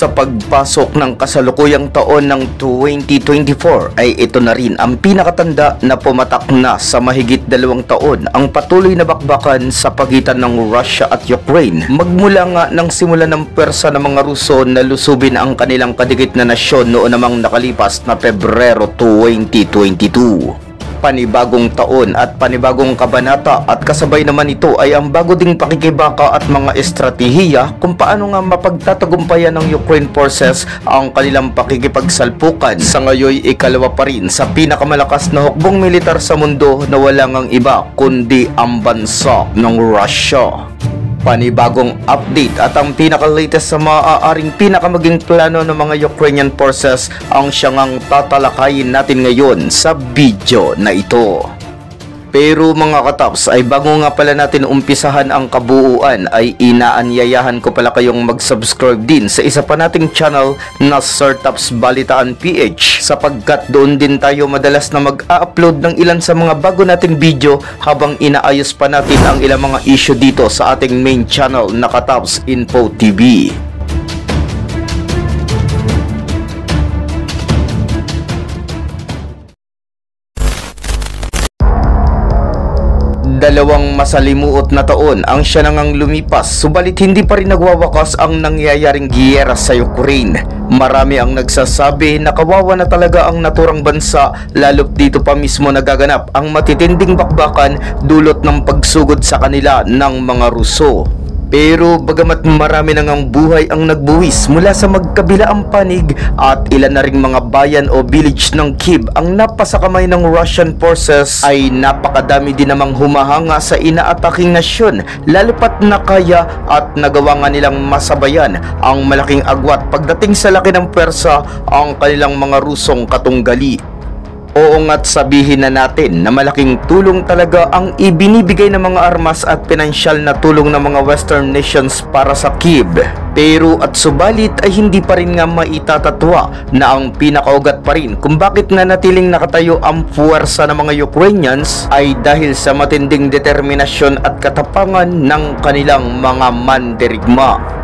Sa pagpasok ng kasalukuyang taon ng 2024 ay ito na rin ang pinakatanda na pumatak na sa mahigit 2 taon ang patuloy na bakbakan sa pagitan ng Russia at Ukraine. Magmula nga ng simula ng pwersa ng mga Ruso na lusubin ang kanilang kadikit na nasyon noon namang nakalipas na Pebrero 2022. Panibagong taon at panibagong kabanata at kasabay naman ito ay ang bago ding pakikibaka at mga estratehiya kung paano nga mapagtatagumpayan ng Ukraine forces ang kanilang pakikipagsalpukan. Sa ngayoy ikalawa pa rin sa pinakamalakas na hukbong militar sa mundo na wala ngang iba kundi ang bansa ng Russia. Panibagong update at ang pinaka-latest sa maaaring pinakamaging plano ng mga Ukrainian forces ang siyang tatalakayin natin ngayon sa video na ito. Pero mga kataps ay bago nga pala natin umpisahan ang kabuuan ay inaanyayahan ko pala kayong mag-subscribe din sa isa pa nating channel na Sir Taps Balitaan PH sapagkat doon din tayo madalas na mag-upload ng ilan sa mga bago nating video habang inaayos pa natin ang ilang mga issue dito sa ating main channel na Kataps Info TV. Dalawang masalimuot na taon ang siya nang lumipas, subalit hindi pa rin nagwawakas ang nangyayaring giyera sa Ukraine. Marami ang nagsasabi na kawawa na talaga ang naturang bansa, lalo't dito pa mismo nagaganap ang matitinding bakbakan dulot ng pagsugod sa kanila ng mga Ruso. Pero bagamat marami nang ang buhay ang nagbuwis mula sa magkabilaang panig at ilan na ring mga bayan o village ng Kyiv ang napasakamay ng Russian forces, ay napakadami din namang humahanga sa inaataking nasyon, lalo pat nakaya at nagawa nga nilang masabayan ang malaking agwat pagdating sa laki ng pwersa ang kanilang mga Rusong katunggali. Oo nga't sabihin na natin na malaking tulong talaga ang ibinibigay ng mga armas at pinansyal na tulong ng mga Western nations para sa Kyiv. Pero at subalit ay hindi pa rin nga maitatatwa na ang pinakaugat pa rin kung bakit nga natiling nakatayo ang puwersa ng mga Ukrainians ay dahil sa matinding determinasyon at katapangan ng kanilang mga mandirigma.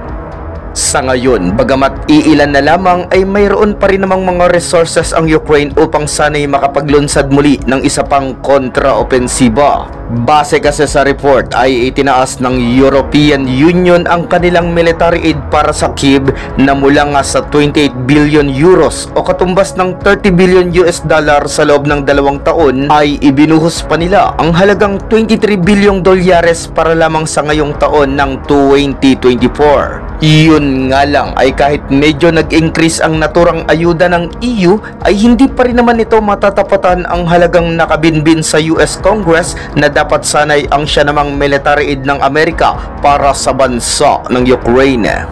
Sa ngayon, bagamat iilan na lamang ay mayroon pa rin namang mga resources ang Ukraine upang sana'y makapaglunsad muli ng isa pang kontra-opensiba. Base kasi sa report ay itinaas ng European Union ang kanilang military aid para sa Kyiv na mula nga sa 28 billion euros o katumbas ng 30 billion US dollar sa loob ng 2 taon ay ibinuhos pa nila ang halagang 23 bilyong dolyares para lamang sa ngayong taon ng 2024. Iyon nga lang ay kahit medyo nag-increase ang naturang ayuda ng EU ay hindi pa rin naman ito matatapatan ang halagang nakabinbin sa US Congress na dapat sanay ang siya namang military aid ng Amerika para sa bansa ng Ukraine.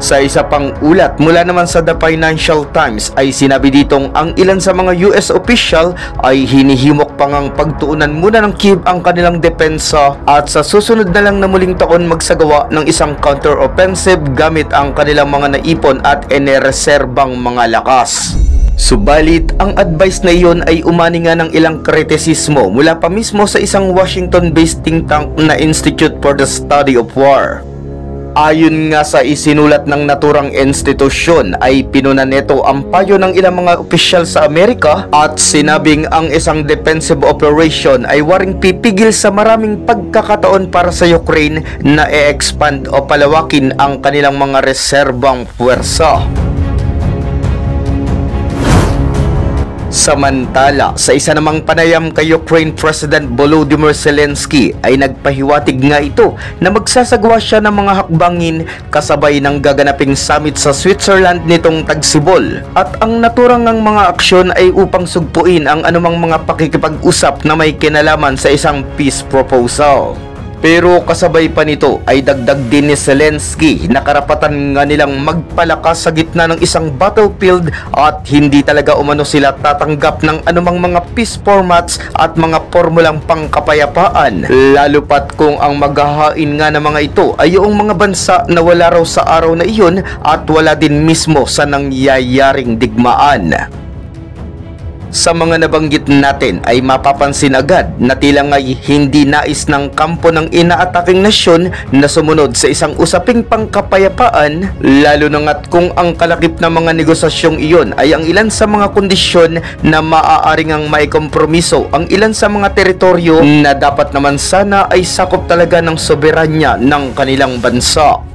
Sa isa pang ulat mula naman sa The Financial Times ay sinabi ditong ang ilan sa mga US official ay hinihimok pang ang pagtuunan muna ng Kyiv ang kanilang depensa at sa susunod na lang na muling taon magsagawa ng isang counter-offensive gamit ang kanilang mga naipon at inireserbang mga lakas. Subalit, ang advice na iyon ay umani nga ng ilang kritisismo mula pa mismo sa isang Washington-based think tank na Institute for the Study of War. Ayon nga sa isinulat ng naturang institusyon ay pinuna neto ang payo ng ilang mga opisyal sa Amerika at sinabing ang isang defensive operation ay waring pipigil sa maraming pagkakataon para sa Ukraine na e-expand o palawakin ang kanilang mga reserbang puwersa. Samantala, sa isa namang panayam kay Ukraine President Volodymyr Zelensky ay nagpahiwatig nga ito na magsasagawa siya ng mga hakbangin kasabay ng gaganaping summit sa Switzerland nitong tagsibol at ang naturang ng mga aksyon ay upang sugpuin ang anumang mga pakikipag-usap na may kinalaman sa isang peace proposal. Pero kasabay pa nito ay dagdag din ni Zelensky na karapatan nga nilang magpalakas sa gitna ng isang battlefield at hindi talaga umano sila tatanggap ng anumang mga peace formats at mga formulang pangkapayapaan, lalo pat kung ang maghahain nga ng mga ito ay yung mga bansa na wala raw sa araw na iyon at wala din mismo sa nangyayaring digmaan. Sa mga nabanggit natin ay mapapansin agad na tila nga'y hindi nais ng kampo ng inaataking nasyon na sumunod sa isang usaping pangkapayapaan, lalo na nga't kung ang kalakip na mga negosasyong iyon ay ang ilan sa mga kondisyon na maaaring ang maikompromiso ang ilan sa mga teritoryo na dapat naman sana ay sakop talaga ng soberanya ng kanilang bansa.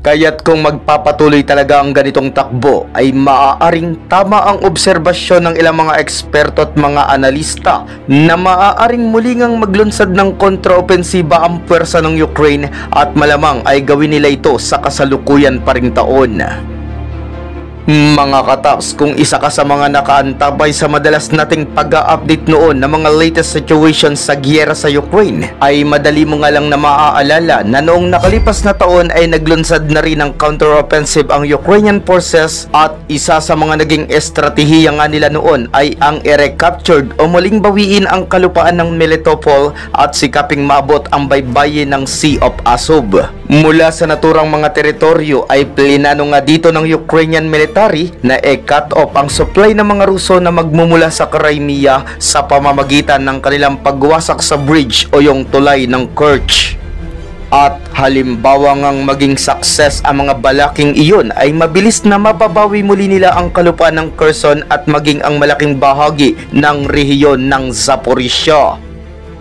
Kaya't kung magpapatuloy talaga ang ganitong takbo ay maaaring tama ang obserbasyon ng ilang mga eksperto at mga analista na maaaring mulingang maglunsad ng kontraopensiba ang puwersa ng Ukraine at malamang ay gawin nila ito sa kasalukuyan pa ring taon. Mga kataps, kung isa ka sa mga nakaantabay sa madalas nating pag-a-update noon ng mga latest situations sa giyera sa Ukraine, ay madali mo nga lang na maaalala na noong nakalipas na taon ay naglunsad na rin ng counter-offensive ang Ukrainian forces at isa sa mga naging estratehiya nga nila noon ay ang i-recaptured o muling bawiin ang kalupaan ng Melitopol at sikaping maabot ang baybayin ng Sea of Azov. Mula sa naturang mga teritoryo ay plinano nga dito ng Ukrainian military na i-cut off ang supply ng mga Ruso na magmumula sa Crimea sa pamamagitan ng kanilang pagwasak sa bridge o yung tulay ng Kerch. At halimbawa ngang maging success ang mga balaking iyon ay mabilis na mababawi muli nila ang kalupaan ng Kherson at maging ang malaking bahagi ng rehiyon ng Zaporizhia.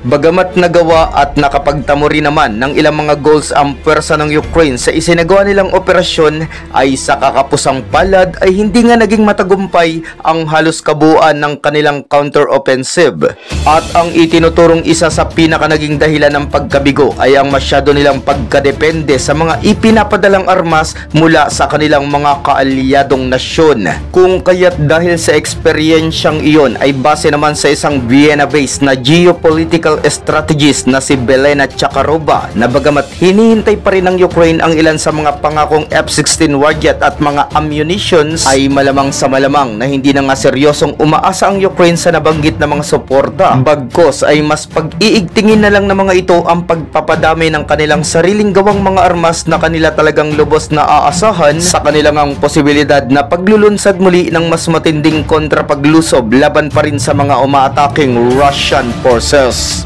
Bagamat nagawa at nakapagtamo rin naman ng ilang mga goals ang puwersa ng Ukraine sa isinagawa nilang operasyon, ay sa kakapusang palad ay hindi nga naging matagumpay ang halos kabuuan ng kanilang counter-offensive. At ang itinuturong isa sa pinaka naging dahilan ng pagkabigo ay ang masyado nilang pagkadepende sa mga ipinapadalang armas mula sa kanilang mga kaalyadong nasyon. Kung kaya't dahil sa eksperyensyang iyon ay base naman sa isang Vienna-based na geopolitical strategist na si Belena Chakarova na bagamat hinihintay pa rin ng Ukraine ang ilan sa mga pangakong F-16 warjet at mga ammunitions, ay malamang sa malamang na hindi na nga seryosong umaasa ang Ukraine sa nabanggit na mga suporta. Bagkos ay mas pag-iigtingin na lang ng mga ito ang pagpapadami ng kanilang sariling gawang mga armas na kanila talagang lubos na aasahan sa kanilang ang posibilidad na paglulunsad muli ng mas matinding kontrapaglusob laban pa rin sa mga umaataking Russian forces.